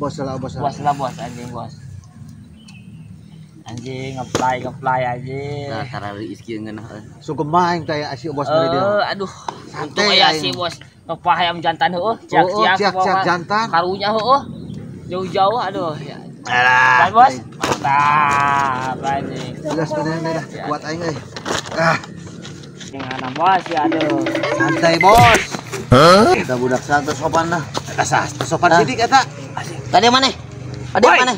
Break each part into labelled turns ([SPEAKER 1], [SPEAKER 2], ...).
[SPEAKER 1] bos lah bos.
[SPEAKER 2] Bos lah bos anjing bos. Anjing ngeplay anjing.
[SPEAKER 3] Nah, karena rezeki ngeunah.
[SPEAKER 1] Sugem main teh si bos dari dia.
[SPEAKER 2] Aduh. Untung aya si bos. Tepah ayam jantan heueuh.
[SPEAKER 1] Ciak jantan.
[SPEAKER 2] Karunya heueuh. Jauh-jauh aduh ya.
[SPEAKER 1] Alah,
[SPEAKER 2] bos. Mantap anjing.
[SPEAKER 1] Jelas bener dah. Kuat aing euy. Ah.
[SPEAKER 2] Gimana bos ya aduh.
[SPEAKER 1] Santai bos.
[SPEAKER 3] Kita budak santai sopan dah.
[SPEAKER 1] Eta sopan sidik eta.
[SPEAKER 3] Tadi mana? Tadi mana?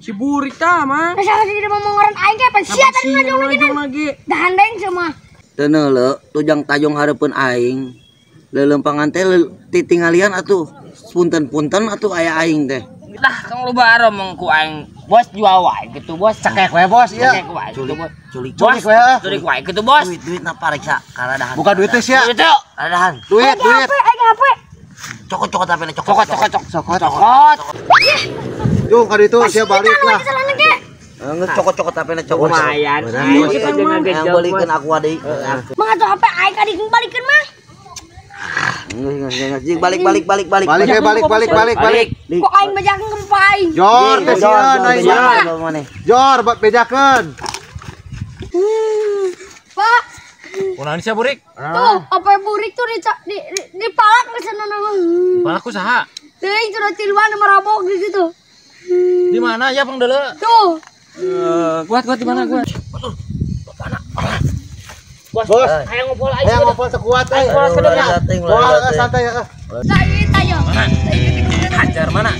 [SPEAKER 4] Si Burik tah mah.
[SPEAKER 5] Masa tidak mau ngoran aing ke pensia tadi ngajong
[SPEAKER 4] lagi.
[SPEAKER 5] Dahandeng semua.
[SPEAKER 3] Teu neuleuh, tujang tajong hareupeun aing. Lelempangan teh titingalian atuh. Punten-punten atuh aya aing teh.
[SPEAKER 2] Lah kang loba arem ku aing bos jual wae gitu bos.
[SPEAKER 1] Cekek we bos ieu.
[SPEAKER 2] Cekek wae gitu bos.
[SPEAKER 3] Culik
[SPEAKER 1] we.
[SPEAKER 2] Culik wae gitu bos.
[SPEAKER 3] Duit na pariksa karadahan.
[SPEAKER 1] Buka duit teh sia.
[SPEAKER 2] Duit yuk.
[SPEAKER 3] Karadahan.
[SPEAKER 1] Duit.
[SPEAKER 5] Aing HP.
[SPEAKER 3] Cokot tapi na
[SPEAKER 2] Cokot.
[SPEAKER 1] Sokot.
[SPEAKER 2] Cokot.
[SPEAKER 1] Yung kali itu dia balik lah.
[SPEAKER 3] Nge cokot tapi na cokot.
[SPEAKER 2] Lumayan.
[SPEAKER 3] Kita jangan yang balikeun aku deui.
[SPEAKER 5] Mang atuh HP aing ka dibalikeun mah.
[SPEAKER 3] Jing balik.
[SPEAKER 1] Balik.
[SPEAKER 5] Kok aing bejakeun ke aing.
[SPEAKER 1] Jor teh sieun aing. Jor bejakeun.
[SPEAKER 5] Pak,
[SPEAKER 4] Kunaon sia Burik?
[SPEAKER 5] tuh apa Burik tuh di palak ke sana nama.
[SPEAKER 4] Palaku saha?
[SPEAKER 5] Teuing sudah tiluan marabok gitu.
[SPEAKER 4] Di mana ya Bang Dele?
[SPEAKER 5] Tuh.
[SPEAKER 4] Kuat di mana kuat?
[SPEAKER 2] Bos, hayang ngobrol aing.
[SPEAKER 1] Hayang ngobrol sekuat euy. Santai ya.
[SPEAKER 5] Saya tanya.
[SPEAKER 4] Hajar mana?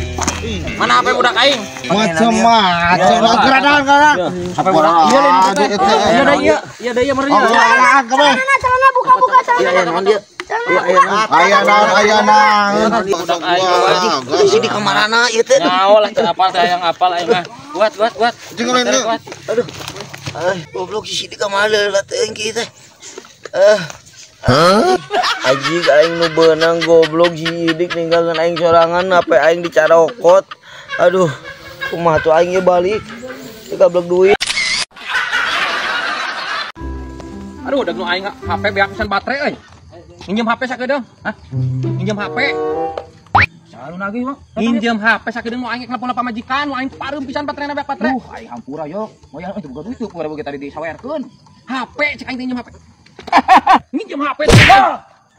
[SPEAKER 4] Mana HP budak aing?
[SPEAKER 1] Macem-macem lah geradahan.
[SPEAKER 4] HP budak. Iya da iya meureun.
[SPEAKER 5] Celana buka celana.
[SPEAKER 1] Aya naon.
[SPEAKER 3] Isi di kamarana ieu teh.
[SPEAKER 4] Nyawa lah apal teh yang apal aing mah. Kuat.
[SPEAKER 3] Aduh. Goblok sisi di kamar lah teuing kieu teh. Ajig aing nu beunang goblok jidik ninggalkeun aing sorangan apa aing dicarokot. Aduh, kumaha tuh aing ge balik. Teu gablek duit.
[SPEAKER 4] Aduh, udah nu aing HP beak pisan baterai euy. Minjem HP sakedeung. Hah? Minjem HP. Salu lagi, Bang. Minjem HP sakedeung nu aing nelpon pamajikan, nu aing pareum pisan baterena beak baterai. Aing hampura yo. Moyang itu boga duit tuh boga tadi disawerkeun. HP cek aing minjem HP. Minjem HP teh.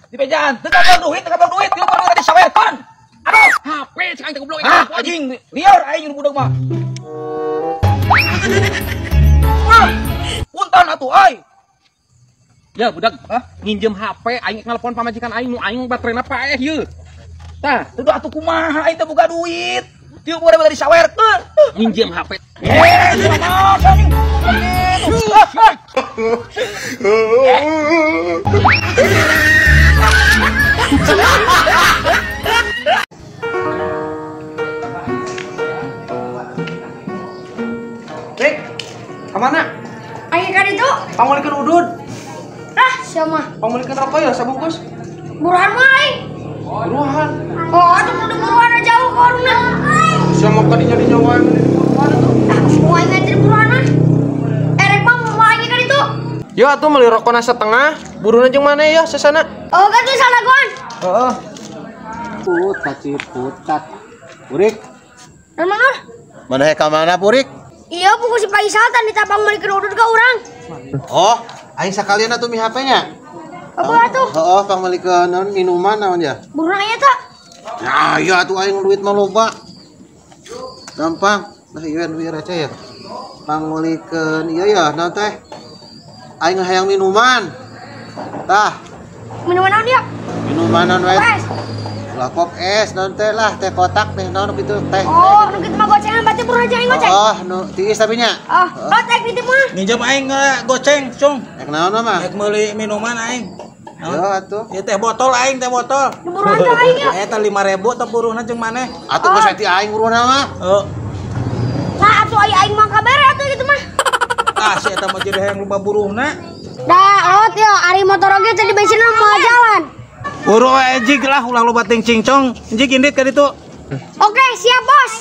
[SPEAKER 4] Di pejaan, teu gablek duit, di boga tadi disawerkeun. Aduh, HP cek aing teh goblok. Anjing, liar aing budak mah. Punten atuh ai. Ya budak, nginjem HP aing nelpon pamajikan aing nu aing baterena paeh ieu. Tah, teu atuh kumaha aing teh boga duit. Tieu boga tadi disawerkeun. Nginjem HP. Anjing. Cek, kemana?
[SPEAKER 5] Aing ka ditu.
[SPEAKER 4] Pangulikeun udud.
[SPEAKER 5] Siapa?
[SPEAKER 4] Pangulikeun rokok ya sabungkus.
[SPEAKER 5] Buruan mah aing.
[SPEAKER 4] Buruan.
[SPEAKER 5] Oh, atuh kudu buruan jauh ke warungna.
[SPEAKER 4] Siapa kadinya di nyawa yang
[SPEAKER 5] Semua aing ngantri buruan mah. Erek mah mau aing ka ditu.
[SPEAKER 4] Yo atuh meuli rokona setengah. Buruna jeung mana ya sesana?
[SPEAKER 5] Oh, kan tuh salah gon.
[SPEAKER 4] Heeh.
[SPEAKER 1] Putat. Purik.
[SPEAKER 5] Dan mana?
[SPEAKER 1] Mana ka mana Purik?
[SPEAKER 5] Iya, buku si Faisal tadi tapang melikeun udud ka urang.
[SPEAKER 1] Oh, aing sakalian atuh mi HP-nya.
[SPEAKER 5] Apa atuh?
[SPEAKER 1] Heeh, pangalikeun naon minuman naon ya?
[SPEAKER 5] Buruan aya tah.
[SPEAKER 1] Nah, iya atuh aing duit mah loba. Gampang. Nah, ieu duit receh ya. Pangulikeun ieu ya naon teh? Aing hayang minuman. Tah,
[SPEAKER 5] Minuman naon dia?
[SPEAKER 1] minuman naon we?
[SPEAKER 5] Wes.
[SPEAKER 1] Lah kop es naon teh lah, teh kotak teh naon kitu teh.
[SPEAKER 5] Oh, nu kitu mah gocengan berarti buruan aja aing goceng.
[SPEAKER 1] Oh, nu tiis tapi nya.
[SPEAKER 5] Oh, teh kitu mah.
[SPEAKER 6] Minjem aing goceng, Cung.
[SPEAKER 1] Ek naon mah?
[SPEAKER 6] Ek meuli minuman aing.
[SPEAKER 1] Yo atuh.
[SPEAKER 6] Ieu teh botol aing, teh botol.
[SPEAKER 5] Buruan aja aing ya.
[SPEAKER 6] Eta 5.000 teh buruhna jeung maneh.
[SPEAKER 1] Atuh geus ti aing uruna mah.
[SPEAKER 6] Heeh.
[SPEAKER 5] Nah, atuh aing mah kabere atuh kitu mah.
[SPEAKER 6] Ah, si eta mah jadi hayang loba buruhna.
[SPEAKER 5] Dah, lot yo, ari motor oge tadi bensin mau jalan.
[SPEAKER 6] Buru wae jig lah ulah loba ting cingcong. Jig indit ka ditu.
[SPEAKER 5] Oke, siap, Bos.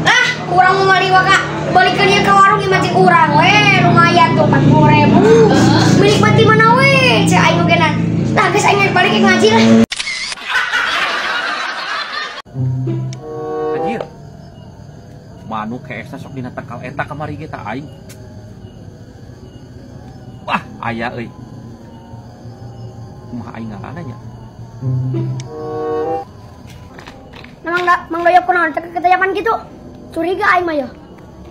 [SPEAKER 5] Nah, kurang mau mali waka. Balikeun ieu ka warung ieu mah urang we, lumayan tuh 40.000. Menikmati mana we? Cek aing oge nah. Nah, geus aing balik ke ngaji lah.
[SPEAKER 4] manuk keesa sok dina tekal eta kamari ge tah aing. Wah, aya euy. Kumaha aing ngaranna nya?
[SPEAKER 5] Mang loyok kunaon teh ketayapan gitu. Curiga aing mah ya.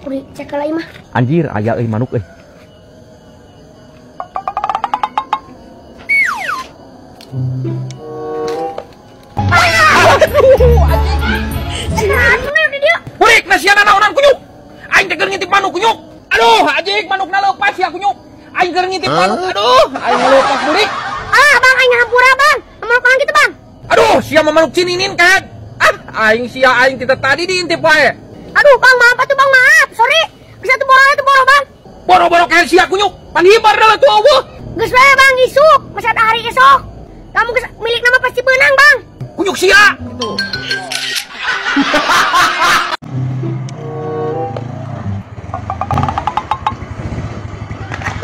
[SPEAKER 5] Kudu cek ka mah.
[SPEAKER 4] Anjir, aya euy manuk euy. Urik nasiana naonan kunyuk. Aing teh keur ngintip manuk kunyuk. Aduh, anjing manukna leupas ya kunyuk. Aing keur ngintip manuk. Aduh, aing leupas burik.
[SPEAKER 5] Ah, Bang, aing ngahampura, Bang. Amal kawan gitu, Bang.
[SPEAKER 4] Aduh, sia manuk cininin kan. Ah, aing sia aing kita tadi diintip wae.
[SPEAKER 5] Aduh, Bang, maaf atuh, Bang, maaf. Sorry. Bisa tuh boro, Bang.
[SPEAKER 4] Boro-boro kayak sia kunyuk. Pan hibar dah tuh eueuh.
[SPEAKER 5] Geus wae, Bang, isuk. Masih ada hari esok. Kamu milik nama pasti menang, Bang.
[SPEAKER 4] Kunyuk sia. Gitu.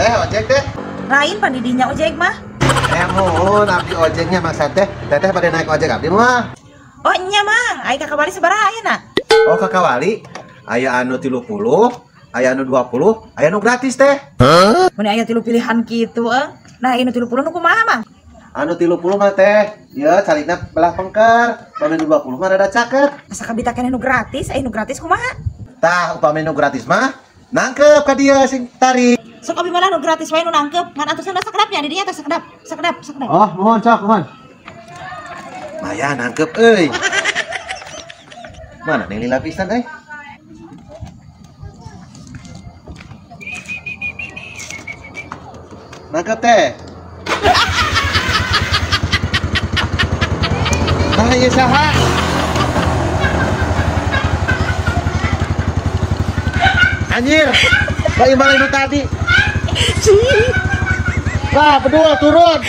[SPEAKER 1] Ojek teh.
[SPEAKER 7] Lain pandidinya ojek mah.
[SPEAKER 1] Mohon abdi ojeknya masa teh. Teteh pada naik ojek abdi mah.
[SPEAKER 7] Oh nya mang, ai kakak bali sabaraha ayeuna?
[SPEAKER 1] Oh kakak wali. Aya anu 30, aya anu 20, aya anu gratis teh.
[SPEAKER 7] Mun aya 3 pilihan kitu Nah, anu 30 nu kumaha mang?
[SPEAKER 1] Anu 30 mah teh, ya salina belah pengker. Upami anu 20 mah rada caket.
[SPEAKER 7] Asa kabita keneh nu gratis, anu gratis kumaha?
[SPEAKER 1] Tah upami anu gratis mah nangkep ka dieu sing tarik.
[SPEAKER 7] Sok abi malah nu gratis wae nu nangkep, ngan atusan sakedapnya di dinya teh sakedap.
[SPEAKER 1] Oh, mohon sok, mohon. Maya nangkep euy. Mana nih lila pisan euy? Nangkep teh. Nah, ieu saha? Anjir, bagaimana itu tadi? Wah, bedul turun.